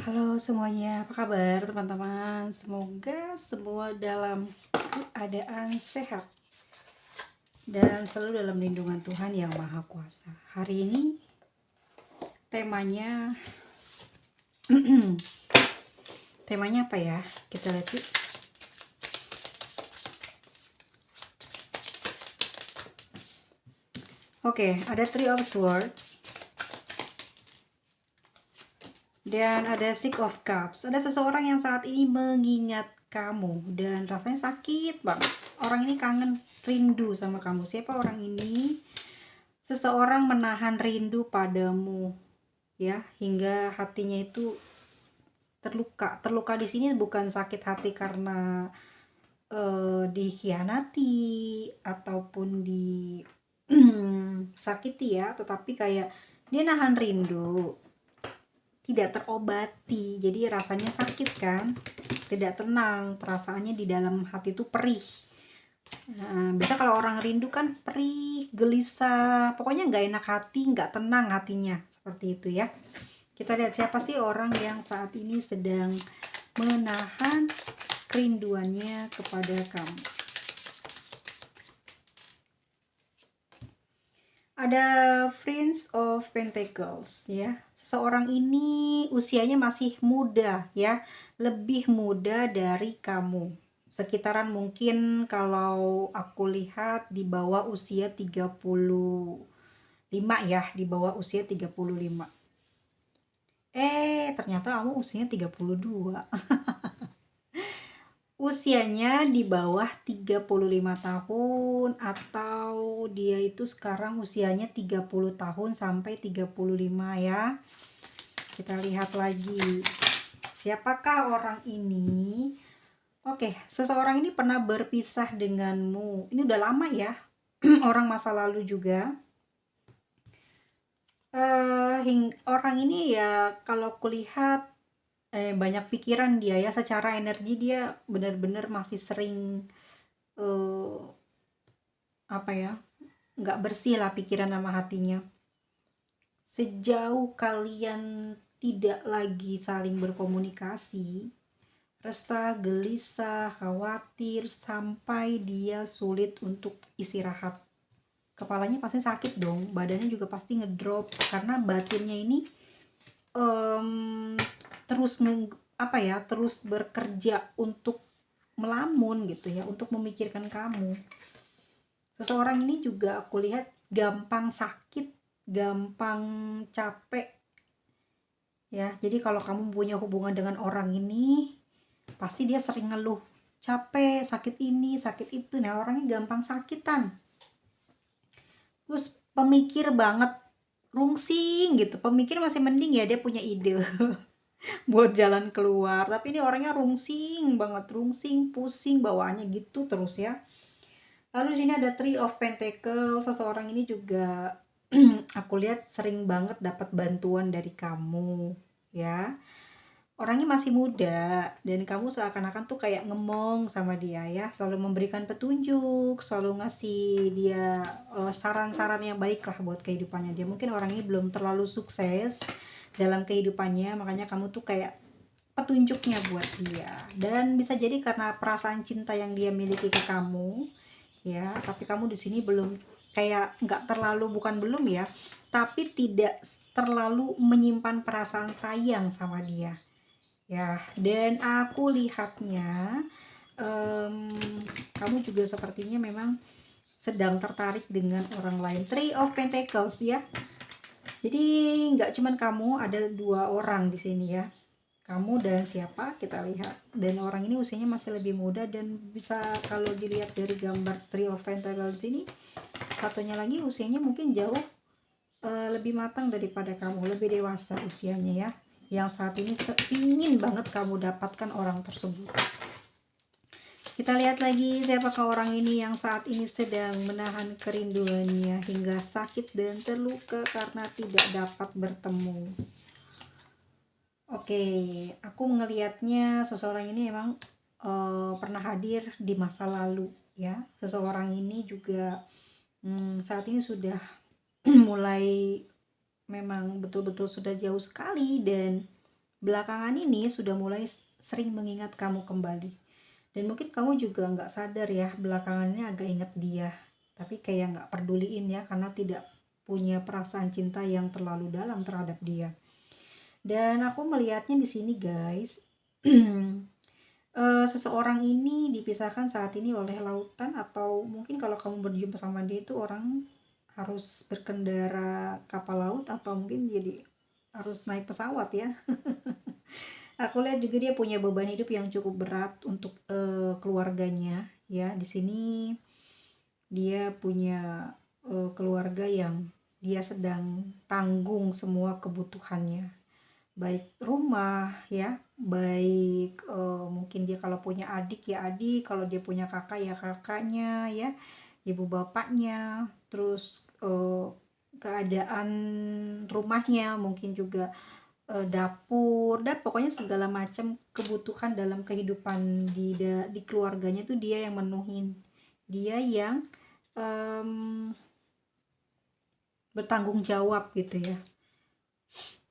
Halo semuanya, apa kabar teman-teman? Semoga semua dalam keadaan sehat dan selalu dalam lindungan Tuhan yang Maha Kuasa. Hari ini temanya temanya apa ya? Kita lihat yuk. Oke, ada Three of Swords dan ada Six of Cups. Ada seseorang yang saat ini mengingat kamu dan rasanya sakit banget. Orang ini kangen, rindu sama kamu. Siapa orang ini? Seseorang menahan rindu padamu, ya, hingga hatinya itu terluka. Terluka di sini bukan sakit hati karena dikhianati ataupun di sakiti ya, tetapi kayak dia nahan rindu, tidak terobati. Jadi rasanya sakit kan, tidak tenang, perasaannya di dalam hati itu perih. Nah, biasa kalau orang rindu kan perih, gelisah, pokoknya nggak enak hati, nggak tenang hatinya, seperti itu ya. Kita lihat siapa sih orang yang saat ini sedang menahan kerinduannya kepada kamu. Ada Prince of Pentacles ya. Seseorang ini usianya masih muda ya, lebih muda dari kamu. Sekitaran mungkin kalau aku lihat di bawah usia 35 ya, di bawah usia 35. Ternyata kamu usianya 32. Usianya di bawah 35 tahun, atau dia itu sekarang usianya 30 tahun sampai 35 ya. Kita lihat lagi. Siapakah orang ini? Oke, seseorang ini pernah berpisah denganmu. Ini udah lama ya. Orang masa lalu juga. Orang ini ya kalau kulihat banyak pikiran dia ya, secara energi dia benar-benar masih sering eh, apa ya, nggak bersih lah pikiran sama hatinya. Sejauh kalian tidak lagi saling berkomunikasi, resah, gelisah, khawatir, sampai dia sulit untuk istirahat. Kepalanya pasti sakit dong, badannya juga pasti ngedrop karena batinnya ini terus terus bekerja untuk melamun gitu ya, untuk memikirkan kamu. Seseorang ini juga aku lihat gampang sakit, gampang capek ya. Jadi kalau kamu punya hubungan dengan orang ini, pasti dia sering ngeluh, capek, sakit ini, sakit itu. Nah, orangnya gampang sakitan. Terus pemikir banget, rungsing gitu. Pemikir masih mending ya, dia punya ide buat jalan keluar. Tapi ini orangnya rungsing banget, rungsing, pusing bawaannya gitu terus ya. Lalu di sini ada Three of Pentacles. Seseorang ini juga aku lihat sering banget dapat bantuan dari kamu, ya. Orangnya masih muda dan kamu seakan-akan tuh kayak ngemong sama dia ya, selalu memberikan petunjuk, selalu ngasih dia saran-saran yang baik lah buat kehidupannya dia. Mungkin orang ini belum terlalu sukses dalam kehidupannya, makanya kamu tuh kayak petunjuknya buat dia. Dan bisa jadi karena perasaan cinta yang dia miliki ke kamu, ya, tapi kamu di sini belum, kayak nggak terlalu, bukan belum ya, tapi tidak terlalu menyimpan perasaan sayang sama dia ya. Dan aku lihatnya kamu juga sepertinya memang sedang tertarik dengan orang lain. Three of Pentacles ya, jadi nggak cuman kamu, ada dua orang di sini ya. Kamu dan siapa, kita lihat. Dan orang ini usianya masih lebih muda, dan bisa kalau dilihat dari gambar Three of Pentacles ini, satunya lagi usianya mungkin jauh lebih matang daripada kamu, lebih dewasa usianya ya, yang saat ini ingin banget kamu dapatkan orang tersebut. Kita lihat lagi siapakah orang ini yang saat ini sedang menahan kerinduannya hingga sakit dan terluka karena tidak dapat bertemu. Oke, aku ngelihatnya seseorang ini emang pernah hadir di masa lalu ya. Seseorang ini juga saat ini sudah mulai, memang betul-betul sudah jauh sekali, dan belakangan ini sudah mulai sering mengingat kamu kembali. Dan mungkin kamu juga nggak sadar ya, belakangan ini agak ingat dia. Tapi kayak nggak peduliin ya, karena tidak punya perasaan cinta yang terlalu dalam terhadap dia. Dan aku melihatnya di sini guys, seseorang ini dipisahkan saat ini oleh lautan, atau mungkin kalau kamu berjumpa sama dia itu orang harus berkendara kapal laut, atau mungkin jadi harus naik pesawat ya. Aku lihat juga dia punya beban hidup yang cukup berat untuk keluarganya ya. Di sini dia punya keluarga yang dia sedang tanggung semua kebutuhannya, baik rumah ya, baik mungkin dia kalau punya adik ya adik, kalau dia punya kakak ya kakaknya ya, ibu bapaknya, terus keadaan rumahnya, mungkin juga dapur, dan pokoknya segala macam kebutuhan dalam kehidupan di keluarganya tuh dia yang menuhin, dia yang bertanggung jawab gitu ya.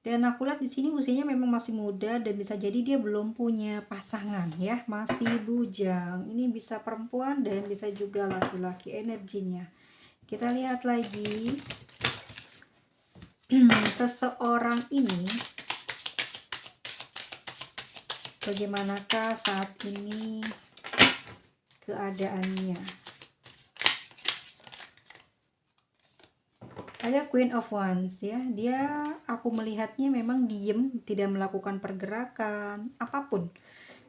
Dan aku lihat di sini usianya memang masih muda, dan bisa jadi dia belum punya pasangan ya, masih bujang. Ini bisa perempuan dan bisa juga laki-laki energinya. Kita lihat lagi. Seseorang ini bagaimanakah saat ini keadaannya? Ada Queen of Wands ya, dia aku melihatnya memang diem, tidak melakukan pergerakan apapun,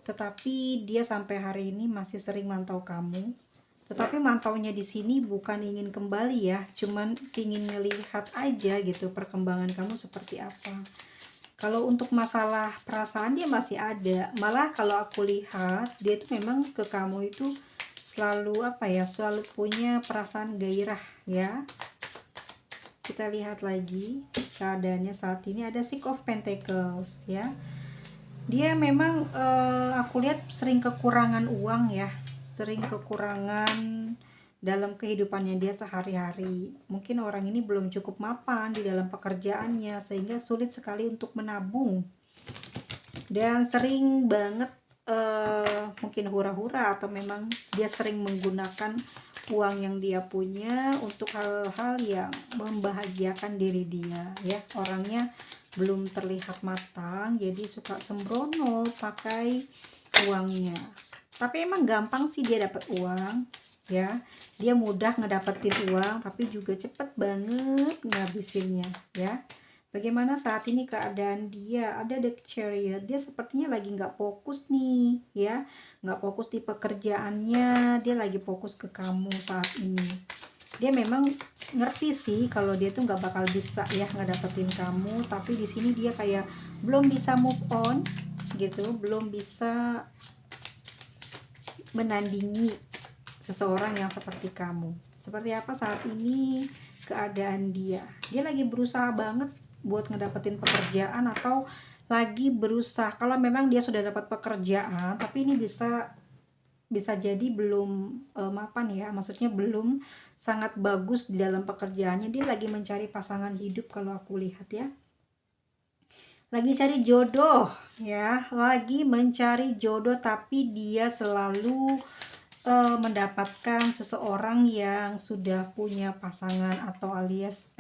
tetapi dia sampai hari ini masih sering mantau kamu. Tetapi mantaunya di sini bukan ingin kembali ya, cuman ingin ngelihat aja gitu perkembangan kamu seperti apa. Kalau untuk masalah perasaan dia masih ada, malah kalau aku lihat dia tuh memang ke kamu itu selalu apa ya, selalu punya perasaan gairah ya. Kita lihat lagi keadaannya saat ini, ada Six of Pentacles ya. Dia memang aku lihat sering kekurangan uang ya, sering kekurangan dalam kehidupannya dia sehari-hari. Mungkin orang ini belum cukup mapan di dalam pekerjaannya sehingga sulit sekali untuk menabung, dan sering banget mungkin hura-hura, atau memang dia sering menggunakan uang yang dia punya untuk hal-hal yang membahagiakan diri dia ya. Orangnya belum terlihat matang, jadi suka sembrono pakai uangnya. Tapi emang gampang sih dia dapat uang ya, dia mudah ngedapetin uang, tapi juga cepet banget ngabisinnya ya. Bagaimana saat ini keadaan dia? Ada The Chariot, dia sepertinya lagi nggak fokus nih ya, nggak fokus di pekerjaannya, dia lagi fokus ke kamu saat ini. Dia memang ngerti sih kalau dia tuh nggak bakal bisa ya ngedapetin kamu, tapi di sini dia kayak belum bisa move on gitu, belum bisa menandingi seseorang yang seperti kamu. Seperti apa saat ini keadaan dia? Dia lagi berusaha banget buat ngedapetin pekerjaan, atau lagi berusaha, kalau memang dia sudah dapat pekerjaan tapi ini bisa jadi belum mapan ya, maksudnya belum sangat bagus di dalam pekerjaannya. Dia lagi mencari pasangan hidup kalau aku lihat ya, lagi cari jodoh ya, lagi mencari jodoh, tapi dia selalu mendapatkan seseorang yang sudah punya pasangan, atau alias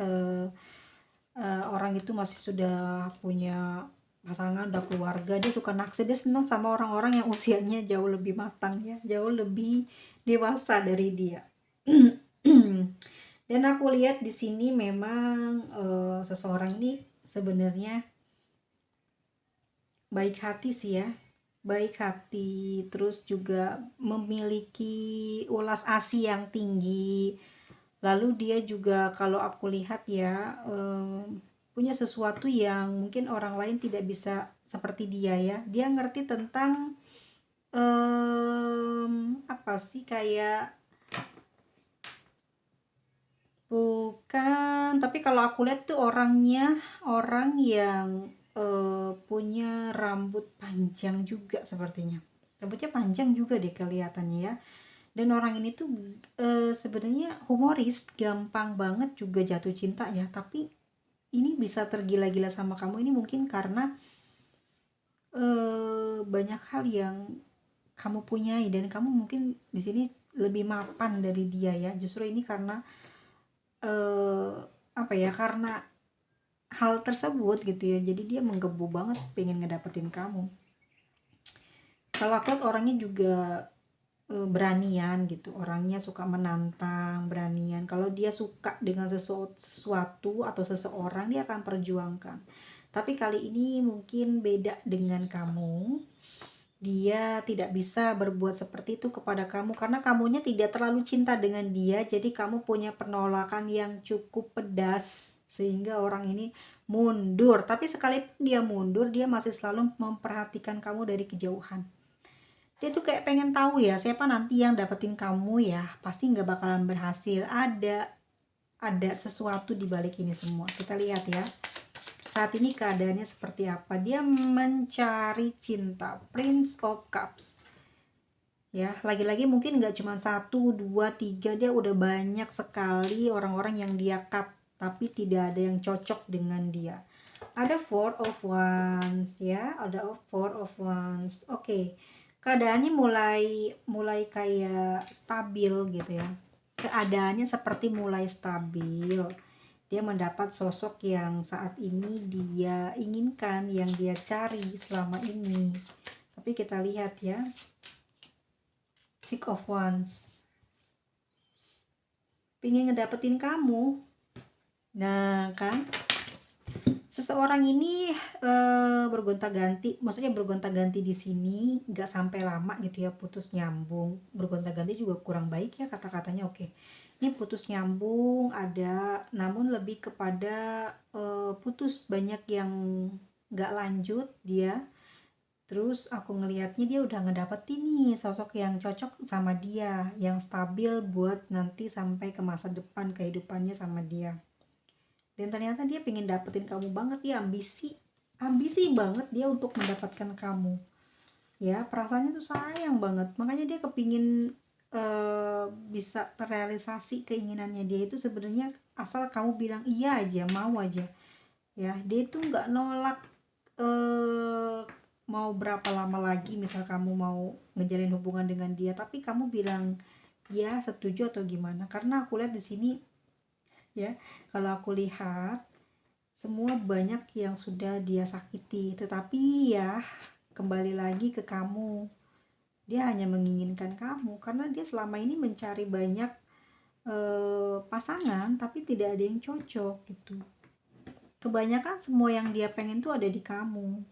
orang itu masih sudah punya pasangan, udah keluarga. Dia suka naksir, dia senang sama orang-orang yang usianya jauh lebih matang ya, jauh lebih dewasa dari dia. Dan aku lihat di sini memang seseorang ini sebenarnya baik hati sih ya, baik hati, terus juga memiliki ulas asih yang tinggi. Lalu dia juga kalau aku lihat ya, punya sesuatu yang mungkin orang lain tidak bisa seperti dia ya. Dia ngerti tentang apa sih, kayak bukan, tapi kalau aku lihat tuh orangnya orang yang punya rambut panjang juga sepertinya. Rambutnya panjang juga deh kelihatannya ya. Dan orang ini tuh sebenarnya humoris, gampang banget juga jatuh cinta ya. Tapi ini bisa tergila-gila sama kamu ini mungkin karena banyak hal yang kamu punyai dan kamu mungkin di sini lebih mapan dari dia ya. Justru ini karena eh, apa ya? Karena hal tersebut gitu ya. Jadi dia menggebu banget pengen ngedapetin kamu. Kalau aku lihat orangnya juga beranian gitu, orangnya suka menantang, beranian. Kalau dia suka dengan sesuatu atau seseorang, dia akan perjuangkan. Tapi kali ini mungkin beda dengan kamu. Dia tidak bisa berbuat seperti itu kepada kamu karena kamunya tidak terlalu cinta dengan dia, jadi kamu punya penolakan yang cukup pedas sehingga orang ini mundur. Tapi sekalipun dia mundur, dia masih selalu memperhatikan kamu dari kejauhan. Dia tuh kayak pengen tahu ya siapa nanti yang dapetin kamu ya, pasti nggak bakalan berhasil. Ada sesuatu di balik ini semua. Kita lihat ya, saat ini keadaannya seperti apa. Dia mencari cinta, Prince of Cups ya. Lagi-lagi mungkin nggak cuma 1, 2, 3, dia udah banyak sekali orang-orang yang dia cut, tapi tidak ada yang cocok dengan dia. Ada Four of Wands ya, ada Four of Wands. Oke, keadaannya mulai kayak stabil gitu ya. Keadaannya seperti mulai stabil. Dia mendapat sosok yang saat ini dia inginkan, yang dia cari selama ini. Tapi kita lihat ya, Six of Wands, pengen ngedapetin kamu. Nah kan, seseorang ini bergonta-ganti, maksudnya bergonta-ganti di sini nggak sampai lama gitu ya, putus nyambung. Bergonta-ganti juga kurang baik ya kata-katanya. Oke, ini putus nyambung ada, namun lebih kepada putus banyak yang nggak lanjut dia. Terus aku ngelihatnya dia udah ngedapetin nih sosok yang cocok sama dia, yang stabil buat nanti sampai ke masa depan kehidupannya sama dia. Dan ternyata dia pengen dapetin kamu banget, dia ambisi banget dia untuk mendapatkan kamu ya. Perasaannya tuh sayang banget, makanya dia kepingin bisa terrealisasi keinginannya dia itu sebenarnya, asal kamu bilang iya aja, mau aja ya. Dia itu nggak nolak mau berapa lama lagi misal kamu mau ngejalin hubungan dengan dia, tapi kamu bilang ya setuju atau gimana. Karena aku lihat di sini ya, kalau aku lihat semua banyak yang sudah dia sakiti, tetapi ya kembali lagi ke kamu. Dia hanya menginginkan kamu karena dia selama ini mencari banyak pasangan, tapi tidak ada yang cocok gitu. Kebanyakan semua yang dia pengen tuh ada di kamu.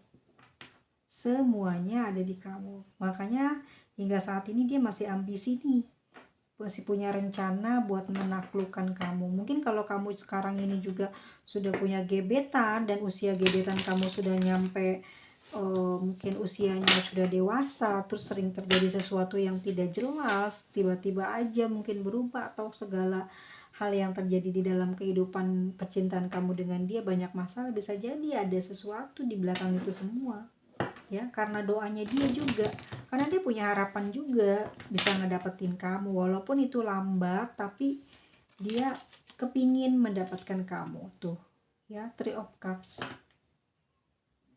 Semuanya ada di kamu. Makanya hingga saat ini dia masih ambisi nih, masih punya rencana buat menaklukkan kamu. Mungkin kalau kamu sekarang ini juga sudah punya gebetan dan usia gebetan kamu sudah nyampe mungkin usianya sudah dewasa, terus sering terjadi sesuatu yang tidak jelas, tiba-tiba aja mungkin berubah, atau segala hal yang terjadi di dalam kehidupan percintaan kamu dengan dia banyak masalah, bisa jadi ada sesuatu di belakang itu semua ya, karena doanya dia juga, karena dia punya harapan juga bisa ngedapetin kamu walaupun itu lambat, tapi dia kepingin mendapatkan kamu tuh ya. Three of Cups,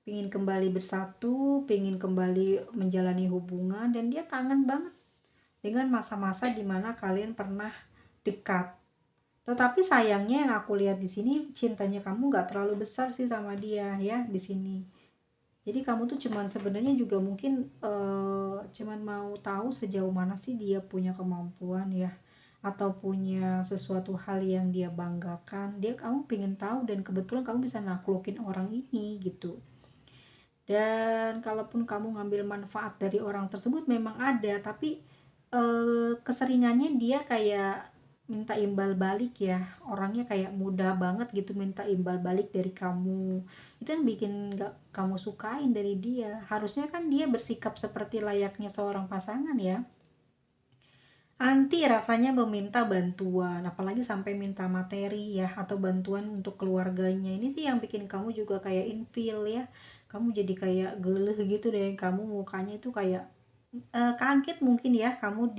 pingin kembali bersatu, pingin kembali menjalani hubungan, dan dia kangen banget dengan masa-masa dimana kalian pernah dekat. Tetapi sayangnya yang aku lihat di sini, cintanya kamu nggak terlalu besar sih sama dia ya di sini. Jadi kamu tuh cuman sebenarnya juga mungkin cuman mau tahu sejauh mana sih dia punya kemampuan ya, atau punya sesuatu hal yang dia banggakan. Kamu pengen tahu, dan kebetulan kamu bisa naklukin orang ini gitu. Dan kalaupun kamu ngambil manfaat dari orang tersebut memang ada, tapi keseringannya dia kayak minta imbal balik ya. Orangnya kayak mudah banget gitu minta imbal balik dari kamu. Itu yang bikin gak kamu sukain dari dia. Harusnya kan dia bersikap seperti layaknya seorang pasangan ya. Anti rasanya meminta bantuan, apalagi sampai minta materi ya, atau bantuan untuk keluarganya. Ini sih yang bikin kamu juga kayak infil ya. Kamu jadi kayak geleh gitu deh, kamu mukanya itu kayak kaget mungkin ya, kamu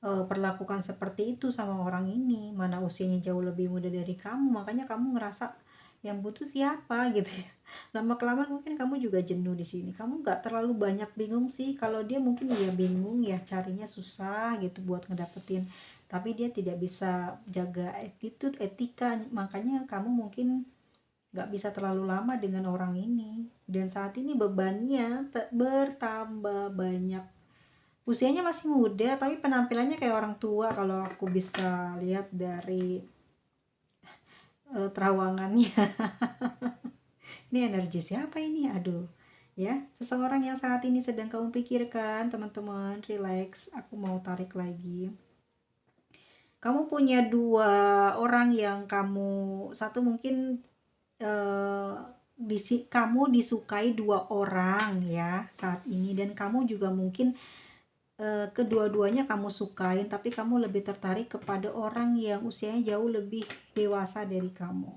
perlakukan seperti itu sama orang ini, mana usianya jauh lebih muda dari kamu. Makanya kamu ngerasa yang butuh siapa gitu ya. Lama kelamaan mungkin kamu juga jenuh di sini. Kamu nggak terlalu banyak bingung sih. Kalau dia mungkin ya bingung ya, carinya susah gitu buat ngedapetin. Tapi dia tidak bisa jaga attitude, etika. Makanya kamu mungkin nggak bisa terlalu lama dengan orang ini. Dan saat ini bebannya bertambah banyak. Usianya masih muda tapi penampilannya kayak orang tua kalau aku bisa lihat dari terawangannya. Ini energi siapa ini? Aduh. Ya, seseorang yang saat ini sedang kamu pikirkan, teman-teman, relax. Aku mau tarik lagi. Kamu punya dua orang yang satu mungkin eh, kamu disukai dua orang ya saat ini, dan kamu juga mungkin kedua-duanya kamu sukain, tapi kamu lebih tertarik kepada orang yang usianya jauh lebih dewasa dari kamu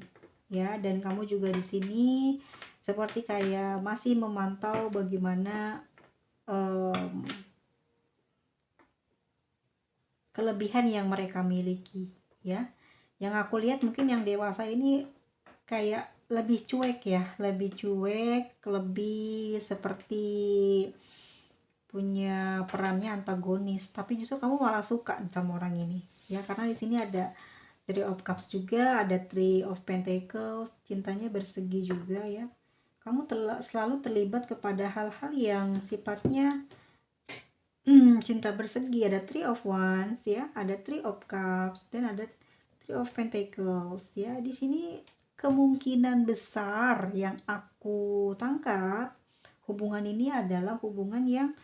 ya. Dan kamu juga di sini seperti kayak masih memantau bagaimana kelebihan yang mereka miliki ya. Yang aku lihat mungkin yang dewasa ini kayak lebih cuek ya, lebih cuek, lebih seperti punya perannya antagonis, tapi justru kamu malah suka sama orang ini ya, karena di sini ada Three of Cups juga, ada Three of Pentacles, cintanya bersegi juga ya. Kamu selalu terlibat kepada hal-hal yang sifatnya cinta bersegi. Ada Three of Wands ya, ada Three of Cups, dan ada Three of Pentacles ya. Di sini kemungkinan besar yang aku tangkap, hubungan ini adalah hubungan yang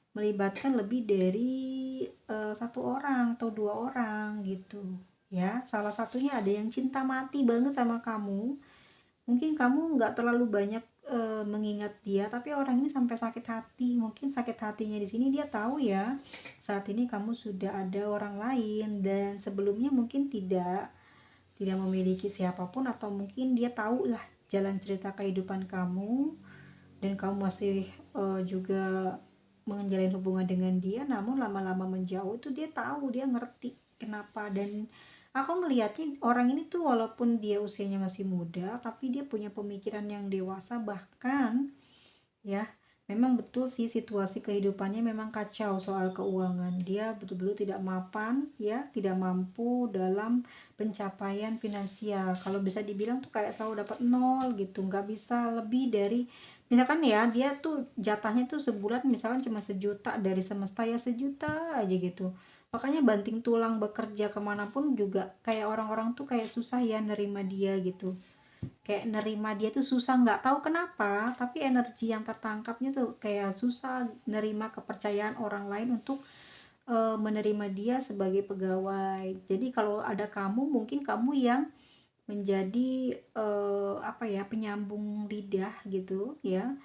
melibatkan lebih dari satu orang atau dua orang gitu ya. Salah satunya ada yang cinta mati banget sama kamu. Mungkin kamu nggak terlalu banyak mengingat dia, tapi orang ini sampai sakit hati. Mungkin sakit hatinya di sini dia tahu ya saat ini kamu sudah ada orang lain, dan sebelumnya mungkin tidak memiliki siapapun, atau mungkin dia tahu lah jalan cerita kehidupan kamu, dan kamu masih juga menjalin hubungan dengan dia, namun lama-lama menjauh itu dia tahu, dia ngerti kenapa. Dan aku ngelihatnya orang ini tuh walaupun dia usianya masih muda, tapi dia punya pemikiran yang dewasa. Bahkan ya, memang betul sih situasi kehidupannya memang kacau soal keuangan. Dia betul-betul tidak mapan ya, tidak mampu dalam pencapaian finansial. Kalau bisa dibilang tuh kayak selalu dapat nol gitu, nggak bisa lebih dari, misalkan ya dia tuh jatahnya tuh sebulan misalkan cuma 1 juta dari semesta, ya 1 juta aja gitu. Makanya banting tulang bekerja kemanapun juga kayak orang-orang tuh kayak susah ya nerima dia gitu, kayak nerima dia tuh susah, nggak tahu kenapa, tapi energi yang tertangkapnya tuh kayak susah nerima kepercayaan orang lain untuk menerima dia sebagai pegawai. Jadi kalau ada kamu, mungkin kamu yang menjadi apa ya, penyambung lidah gitu ya,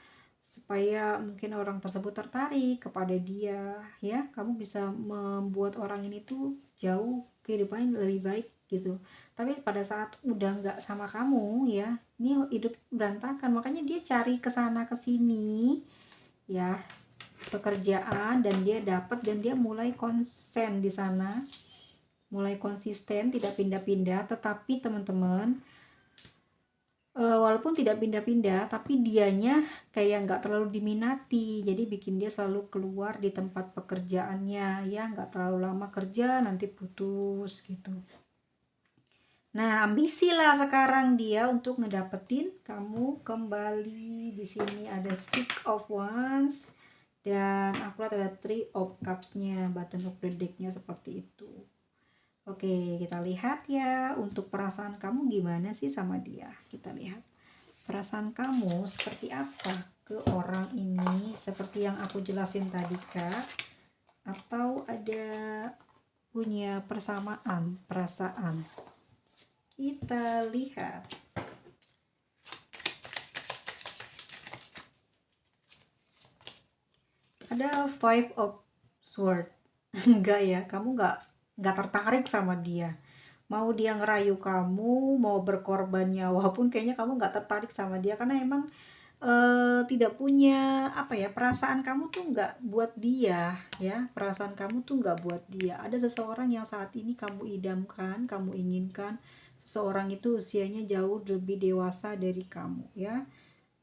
supaya mungkin orang tersebut tertarik kepada dia ya. Kamu bisa membuat orang ini tuh jauh kehidupannya lebih baik gitu. Tapi pada saat udah nggak sama kamu ya, ini hidup berantakan. Makanya dia cari kesana kesini ya, pekerjaan, dan dia dapat, dan dia mulai konsen di sana, mulai konsisten, tidak pindah-pindah. Tetapi teman-teman, walaupun tidak pindah-pindah, tapi dianya kayak nggak terlalu diminati, jadi bikin dia selalu keluar di tempat pekerjaannya ya, nggak terlalu lama kerja nanti putus gitu. Nah, ambisi lah sekarang dia untuk ngedapetin kamu kembali. Di sini ada Six of Wands, dan aku lihat ada Three of Cups-nya, bottom of the deck-nya seperti itu. Oke, kita lihat ya untuk perasaan kamu gimana sih sama dia. Kita lihat perasaan kamu seperti apa ke orang ini, seperti yang aku jelasin tadi Kak, atau ada punya persamaan perasaan. Kita lihat. Ada Five of Swords. Enggak ya, kamu nggak tertarik sama dia. Mau dia ngerayu kamu, mau berkorban nyawa pun kayaknya kamu nggak tertarik sama dia, karena emang tidak punya apa ya, perasaan kamu tuh nggak buat dia ya, perasaan kamu tuh nggak buat dia. Ada seseorang yang saat ini kamu idamkan, kamu inginkan, seseorang itu usianya jauh lebih dewasa dari kamu ya.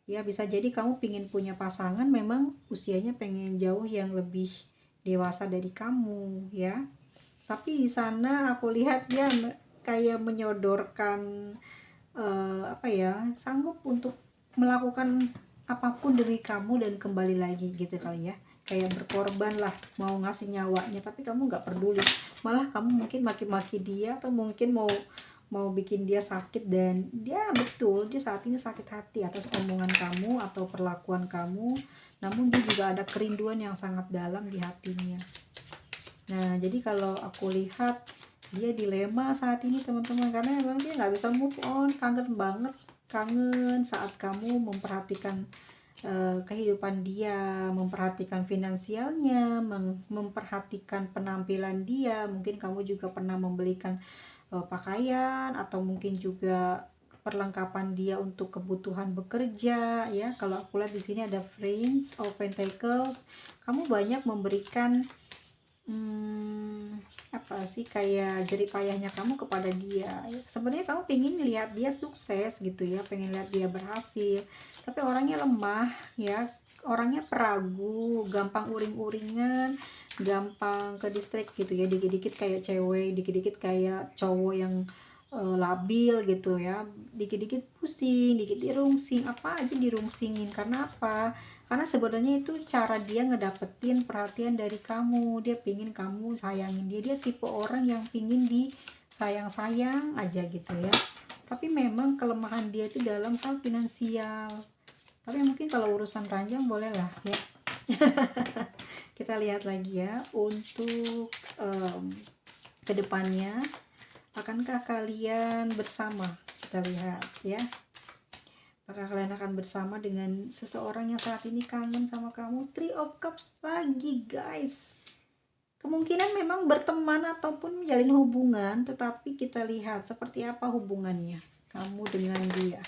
Ya bisa jadi kamu pingin punya pasangan memang usianya pengen jauh yang lebih dewasa dari kamu ya. Tapi di sana aku lihat dia kayak menyodorkan apa ya, sanggup untuk melakukan apapun demi kamu dan kembali lagi gitu kali ya, kayak berkorban lah, mau ngasih nyawanya, tapi kamu nggak peduli, malah kamu mungkin maki-maki dia atau mungkin mau bikin dia sakit, dan dia betul dia saat ini sakit hati atas omongan kamu atau perlakuan kamu, namun dia juga ada kerinduan yang sangat dalam di hatinya. Nah, jadi kalau aku lihat dia dilema saat ini teman-teman, karena memang dia nggak bisa move on, kangen banget, kangen saat kamu memperhatikan kehidupan dia, memperhatikan finansialnya, memperhatikan penampilan dia. Mungkin kamu juga pernah membelikan pakaian atau mungkin juga perlengkapan dia untuk kebutuhan bekerja ya. Kalau aku lihat di sini ada Prince of Pentacles, kamu banyak memberikan apa sih, kayak jerih payahnya kamu kepada dia. Sebenarnya kamu pengen lihat dia sukses gitu ya, pengen lihat dia berhasil, tapi orangnya lemah ya, orangnya peragu, gampang uring-uringan, gampang ke distrik gitu ya, dikit-dikit kayak cewek, dikit-dikit kayak cowok yang labil gitu ya, dikit-dikit pusing, dikit dirungsing, apa aja dirungsingin. Karena apa? Karena sebenarnya itu cara dia ngedapetin perhatian dari kamu, dia pingin kamu sayangin dia, dia tipe orang yang pingin disayang-sayang aja gitu ya. Tapi memang kelemahan dia itu dalam hal finansial, tapi mungkin kalau urusan ranjang boleh lah ya. Kita lihat lagi ya untuk kedepannya, akankah kalian bersama? Kita lihat ya, apakah kalian akan bersama dengan seseorang yang saat ini kangen sama kamu? Three of Cups lagi guys. Kemungkinan memang berteman ataupun menjalin hubungan, tetapi kita lihat seperti apa hubungannya kamu dengan dia.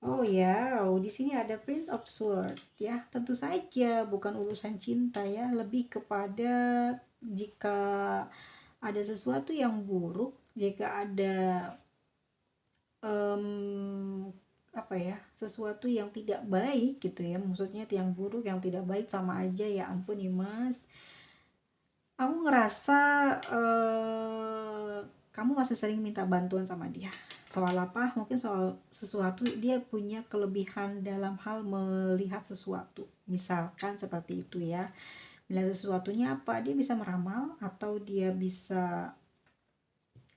Oh ya, di sini ada Prince of Swords ya. Tentu saja bukan urusan cinta ya, lebih kepada jika ada sesuatu yang buruk, jika ada apa ya, sesuatu yang tidak baik gitu ya, maksudnya yang buruk, yang tidak baik, sama aja ya ampun nih mas. Aku ngerasa kamu masih sering minta bantuan sama dia. Soal apa? Mungkin soal sesuatu, dia punya kelebihan dalam hal melihat sesuatu, misalkan seperti itu ya. Melihat sesuatunya apa, dia bisa meramal atau dia bisa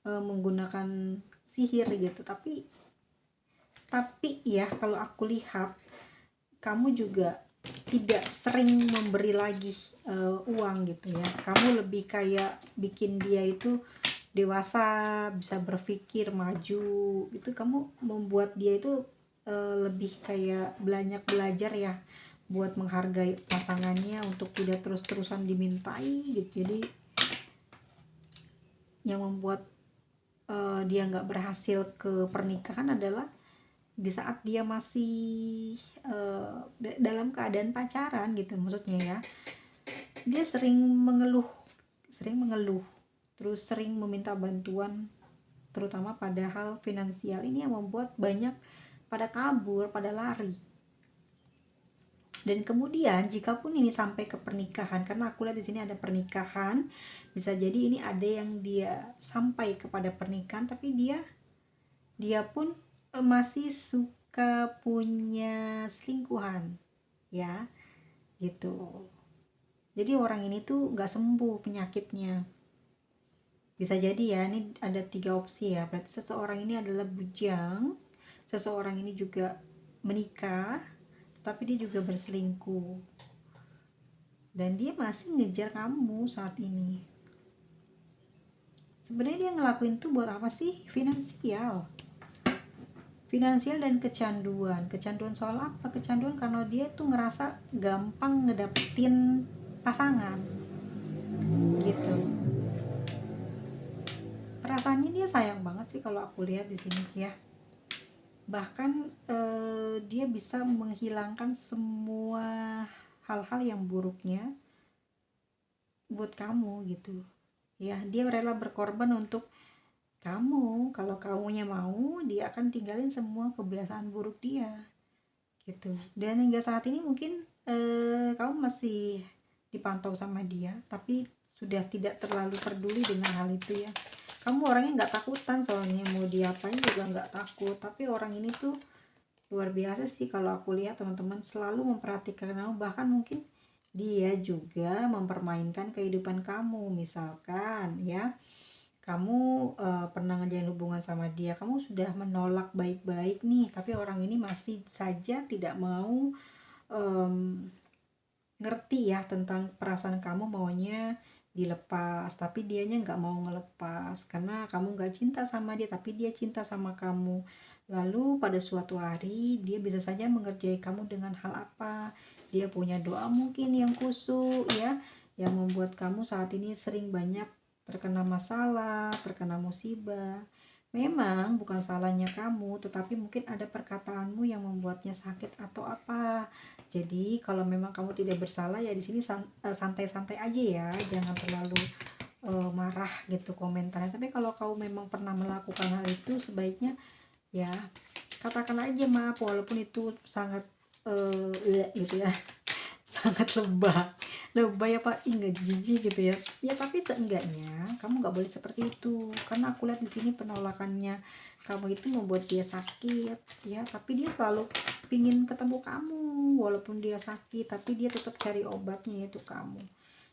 menggunakan sihir gitu. Tapi ya kalau aku lihat kamu juga tidak sering memberi lagi uang gitu ya. Kamu lebih kayak bikin dia itu dewasa, bisa berpikir maju gitu. Kamu membuat dia itu lebih kayak banyak belajar ya, buat menghargai pasangannya, untuk tidak terus-terusan dimintai gitu. Jadi yang membuat dia nggak berhasil ke pernikahan adalah di saat dia masih dalam keadaan pacaran gitu, maksudnya ya. Dia sering mengeluh, terus sering meminta bantuan, terutama pada hal finansial. Ini yang membuat banyak pada kabur, pada lari. Dan kemudian jikapun ini sampai ke pernikahan, karena aku lihat di sini ada pernikahan, bisa jadi ini ada yang dia sampai kepada pernikahan, tapi dia pun masih suka punya selingkuhan ya gitu. Jadi orang ini tuh nggak sembuh penyakitnya. Bisa jadi ya, ini ada 3 opsi ya. Berarti seseorang ini adalah bujang, seseorang ini juga menikah, tapi dia juga berselingkuh, dan dia masih ngejar kamu saat ini. Sebenarnya dia ngelakuin tuh buat apa sih? Finansial dan kecanduan soal apa? Kecanduan karena dia tuh ngerasa gampang ngedapetin pasangan gitu. Perasaannya dia sayang banget sih kalau aku lihat di sini ya. Bahkan dia bisa menghilangkan semua hal-hal yang buruknya buat kamu gitu ya. Dia rela berkorban untuk kamu. Kalau kamunya mau, dia akan tinggalin semua kebiasaan buruk dia gitu. Dan hingga saat ini mungkin kamu masih dipantau sama dia, tapi sudah tidak terlalu peduli dengan hal itu ya. Kamu orangnya nggak takutan, soalnya mau diapain juga nggak takut. Tapi orang ini tuh luar biasa sih, kalau aku lihat teman-teman, selalu memperhatikan kamu. Bahkan mungkin dia juga mempermainkan kehidupan kamu. Misalkan ya, kamu pernah ngejalin hubungan sama dia, kamu sudah menolak baik-baik nih, tapi orang ini masih saja tidak mau ngerti ya tentang perasaan kamu, maunya dilepas, tapi dianya nggak mau ngelepas karena kamu nggak cinta sama dia, tapi dia cinta sama kamu. Lalu pada suatu hari dia bisa saja mengerjai kamu dengan hal apa? Dia punya doa mungkin yang khusyuk ya, yang membuat kamu saat ini sering banyak terkena masalah, terkena musibah. Memang bukan salahnya kamu, tetapi mungkin ada perkataanmu yang membuatnya sakit atau apa. Jadi kalau memang kamu tidak bersalah ya, di sini santai-santai aja ya, jangan terlalu marah gitu komentarnya. Tapi kalau kamu memang pernah melakukan hal itu, sebaiknya ya katakan aja maaf, walaupun itu sangat gitu ya, sangat lebay apa enggak, jijik gitu ya. Ya tapi seenggaknya kamu nggak boleh seperti itu, karena aku lihat di sini penolakannya kamu itu membuat dia sakit ya. Tapi dia selalu pingin ketemu kamu walaupun dia sakit, tapi dia tetap cari obatnya, yaitu kamu.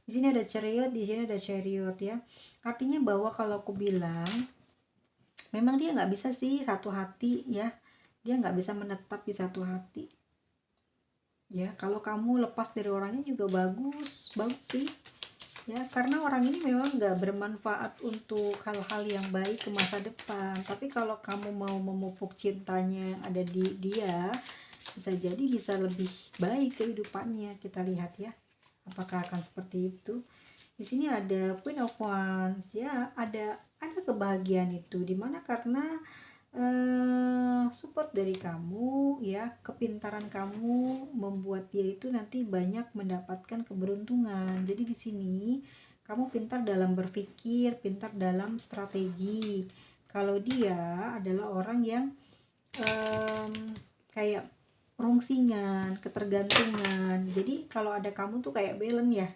Di sini ada chariot, di sini ada chariot ya. Artinya bahwa kalau aku bilang memang dia nggak bisa sih satu hati ya, dia nggak bisa menetap di satu hati ya. Kalau kamu lepas dari orangnya juga bagus sih ya, karena orang ini memang nggak bermanfaat untuk hal-hal yang baik ke masa depan. Tapi kalau kamu mau memupuk cintanya yang ada di dia, bisa jadi bisa lebih baik kehidupannya. Kita lihat ya, apakah akan seperti itu. Di sini ada Queen of Wands ya, ada kebahagiaan itu, dimana karena support dari kamu ya, kepintaran kamu membuat dia itu nanti banyak mendapatkan keberuntungan. Jadi di sini kamu pintar dalam berpikir, pintar dalam strategi. Kalau dia adalah orang yang kayak rungsingan, ketergantungan. Jadi kalau ada kamu tuh kayak balance ya.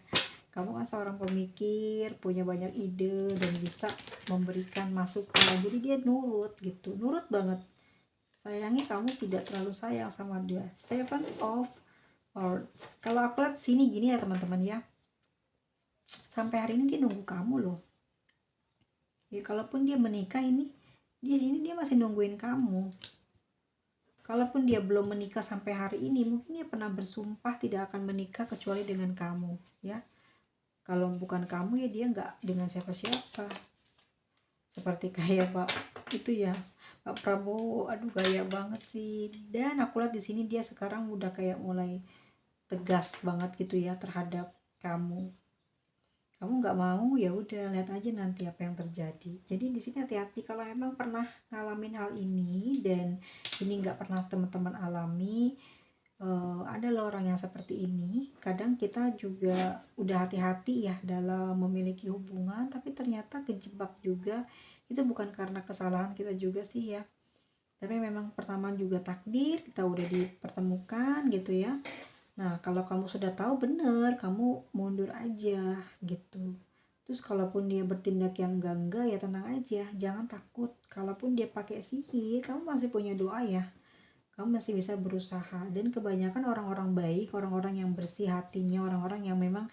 Kamu kan seorang pemikir, punya banyak ide dan bisa memberikan masukan. Jadi dia nurut gitu, nurut banget. Sayangnya kamu tidak terlalu sayang sama dia. Seven of Swords. Kalau aku lihat sini gini ya teman-teman ya, sampai hari ini dia nunggu kamu loh. Ya kalaupun dia menikah ini, dia masih nungguin kamu. Kalaupun dia belum menikah sampai hari ini, mungkin dia pernah bersumpah tidak akan menikah kecuali dengan kamu ya. Kalau bukan kamu ya dia nggak dengan siapa-siapa. Seperti kayak Pak itu ya, Pak Prabowo, aduh gaya banget sih. Dan aku lihat di sini dia sekarang udah kayak mulai tegas banget gitu ya terhadap kamu. Kamu nggak mau ya udah, lihat aja nanti apa yang terjadi. Jadi di sini hati-hati kalau emang pernah ngalamin hal ini dan ini nggak pernah teman-teman alami. Ada loh orang yang seperti ini. Kadang kita juga udah hati-hati ya dalam memiliki hubungan, tapi ternyata kejebak juga. Itu bukan karena kesalahan kita juga sih ya, tapi memang pertama juga takdir kita udah dipertemukan gitu ya. Nah kalau kamu sudah tahu bener, kamu mundur aja gitu. Terus kalaupun dia bertindak yang enggak ya tenang aja, jangan takut. Kalaupun dia pakai sihir, kamu masih punya doa ya, kamu masih bisa berusaha. Dan kebanyakan orang-orang baik, orang-orang yang bersih hatinya, orang-orang yang memang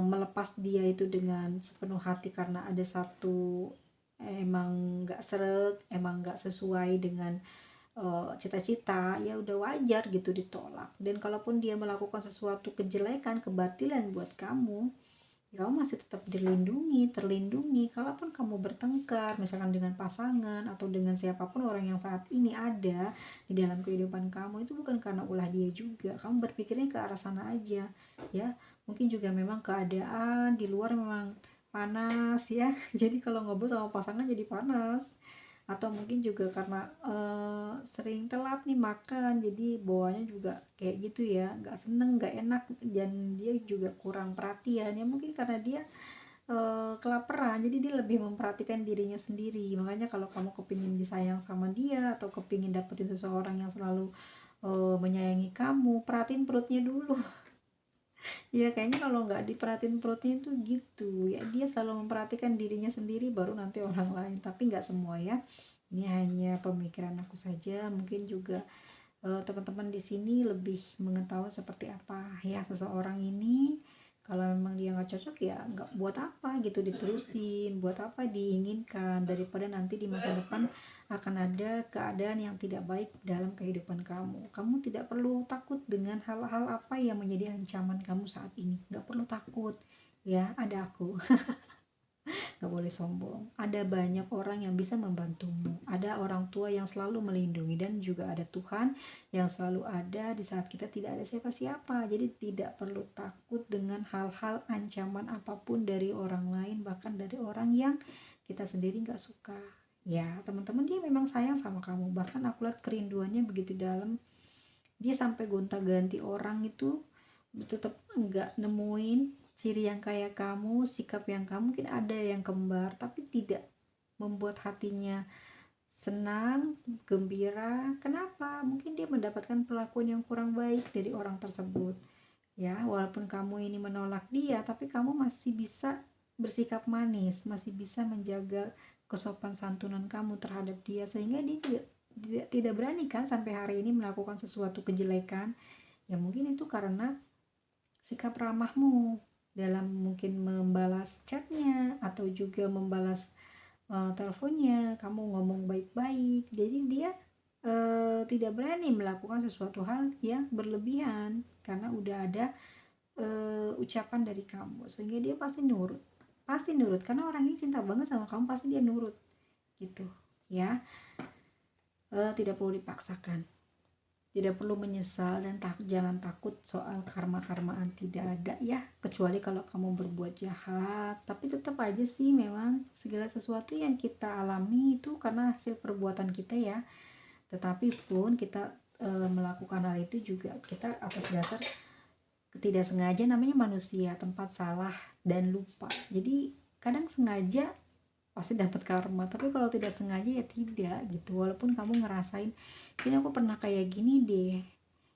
melepas dia itu dengan sepenuh hati karena ada satu emang nggak seret, emang nggak sesuai dengan cita-cita, ya udah wajar gitu ditolak. Dan kalaupun dia melakukan sesuatu kejelekan, kebatilan buat kamu, kamu masih tetap terlindungi. Kalaupun kamu bertengkar misalkan dengan pasangan atau dengan siapapun orang yang saat ini ada di dalam kehidupan kamu, itu bukan karena ulah dia juga, kamu berpikirnya ke arah sana aja ya. Mungkin juga memang keadaan di luar memang panas ya jadi kalau ngobrol sama pasangan jadi panas, atau mungkin juga karena sering telat nih makan, jadi bawaannya juga kayak gitu ya, nggak seneng, nggak enak, dan dia juga kurang perhatian ya. Mungkin karena dia kelaparan, jadi dia lebih memperhatikan dirinya sendiri. Makanya kalau kamu kepingin disayang sama dia atau kepingin dapetin seseorang yang selalu menyayangi kamu, perhatiin perutnya dulu. Ya kayaknya kalau nggak diperhatiin perutnya itu gitu ya, dia selalu memperhatikan dirinya sendiri baru nanti orang lain, tapi nggak semua ya, ini hanya pemikiran aku saja. Mungkin juga teman-teman di sini lebih mengetahui seperti apa ya seseorang ini. Kalau memang dia nggak cocok ya nggak, buat apa gitu diterusin, buat apa diinginkan, daripada nanti di masa depan akan ada keadaan yang tidak baik dalam kehidupan kamu. Kamu tidak perlu takut dengan hal-hal apa yang menjadi ancaman kamu saat ini, nggak perlu takut ya, ada aku. Gak boleh sombong. Ada banyak orang yang bisa membantumu. Ada orang tua yang selalu melindungi, dan juga ada Tuhan yang selalu ada di saat kita tidak ada siapa-siapa. Jadi tidak perlu takut dengan hal-hal ancaman apapun dari orang lain, bahkan dari orang yang kita sendiri gak suka. Ya, teman-teman, dia memang sayang sama kamu. Bahkan aku lihat kerinduannya begitu dalam. Dia sampai gonta-ganti orang itu tetap nggak nemuin ciri yang kayak kamu, sikap yang kamu. Mungkin ada yang kembar, tapi tidak membuat hatinya senang, gembira. Kenapa? Mungkin dia mendapatkan perlakuan yang kurang baik dari orang tersebut. Ya, walaupun kamu ini menolak dia, tapi kamu masih bisa bersikap manis, masih bisa menjaga kesopan santunan kamu terhadap dia, sehingga dia tidak berani kan sampai hari ini melakukan sesuatu kejelekan. Ya mungkin itu karena sikap ramahmu dalam mungkin membalas chatnya atau juga membalas teleponnya. Kamu ngomong baik-baik, jadi dia tidak berani melakukan sesuatu hal yang berlebihan karena udah ada ucapan dari kamu, sehingga dia pasti nurut karena orang ini cinta banget sama kamu, pasti dia nurut gitu ya. Tidak perlu dipaksakan, tidak perlu menyesal, dan jangan takut soal karma-karmaan, tidak ada ya, kecuali kalau kamu berbuat jahat. Tapi tetap aja sih, memang segala sesuatu yang kita alami itu karena hasil perbuatan kita ya. Tetapi pun kita melakukan hal itu juga kita atas dasar tidak sengaja, namanya manusia, tempat salah dan lupa. Jadi kadang sengaja pasti dapat karma, tapi kalau tidak sengaja ya tidak gitu. Walaupun kamu ngerasain ini aku pernah kayak gini deh,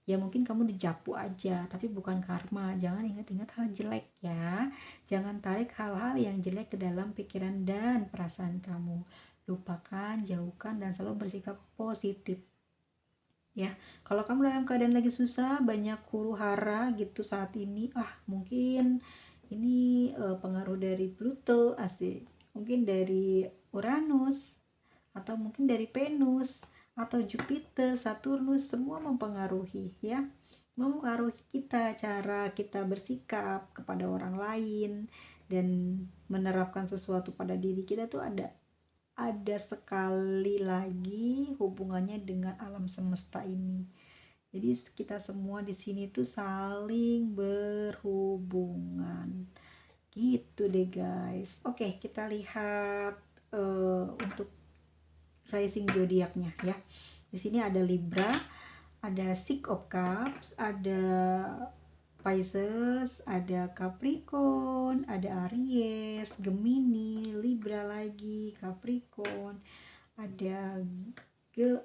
ya mungkin kamu dijapu aja, tapi bukan karma. Jangan ingat-ingat hal jelek ya, jangan tarik hal-hal yang jelek ke dalam pikiran dan perasaan kamu. Lupakan, jauhkan, dan selalu bersikap positif ya. Kalau kamu dalam keadaan lagi susah, banyak huru hara gitu saat ini, mungkin ini pengaruh dari Pluto, asik, mungkin dari Uranus, atau mungkin dari Venus atau Jupiter, Saturnus, semua mempengaruhi ya, mempengaruhi kita, cara kita bersikap kepada orang lain dan menerapkan sesuatu pada diri kita tuh ada sekali lagi hubungannya dengan alam semesta ini. Jadi kita semua di sini tuh saling berhubungan. Gitu deh guys. Oke, kita lihat untuk rising zodiaknya ya. Di sini ada Libra, ada Six of Cups, ada Pisces, ada Capricorn, ada Aries, Gemini, Libra lagi, Capricorn, ada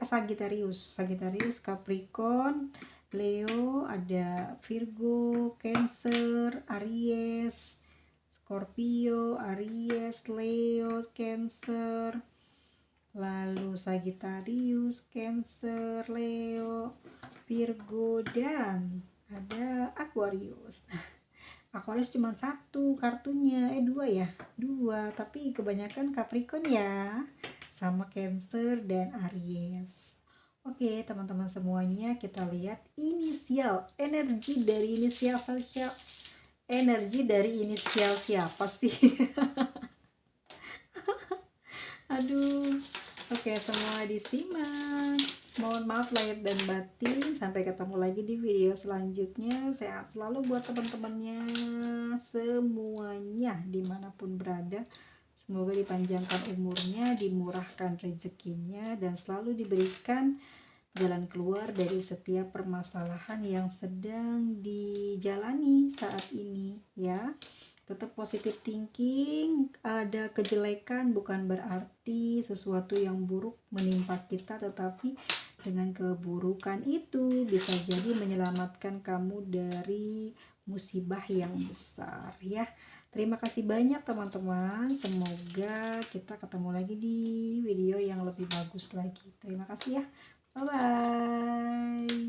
Sagittarius, Capricorn, Leo, ada Virgo, Cancer, Aries, Scorpio, Aries, Leo, Cancer, lalu Sagittarius, Cancer, Leo, Virgo, dan ada Aquarius. Aquarius cuma satu kartunya, dua, tapi kebanyakan Capricorn ya, sama Cancer dan Aries. Oke teman-teman semuanya, kita lihat energi dari inisial siapa sih? Aduh. Oke, semua disimak. Mohon maaf lahir dan batin. Sampai ketemu lagi di video selanjutnya. Sehat selalu buat teman-temannya semuanya dimanapun berada. Semoga dipanjangkan umurnya, dimurahkan rezekinya, dan selalu diberikan jalan keluar dari setiap permasalahan yang sedang dijalani saat ini ya. Tetap positive thinking. Ada kejelekan bukan berarti sesuatu yang buruk menimpa kita, tetapi dengan keburukan itu bisa jadi menyelamatkan kamu dari musibah yang besar ya. Terima kasih banyak teman-teman. Semoga kita ketemu lagi di video yang lebih bagus lagi. Terima kasih ya. Bye bye.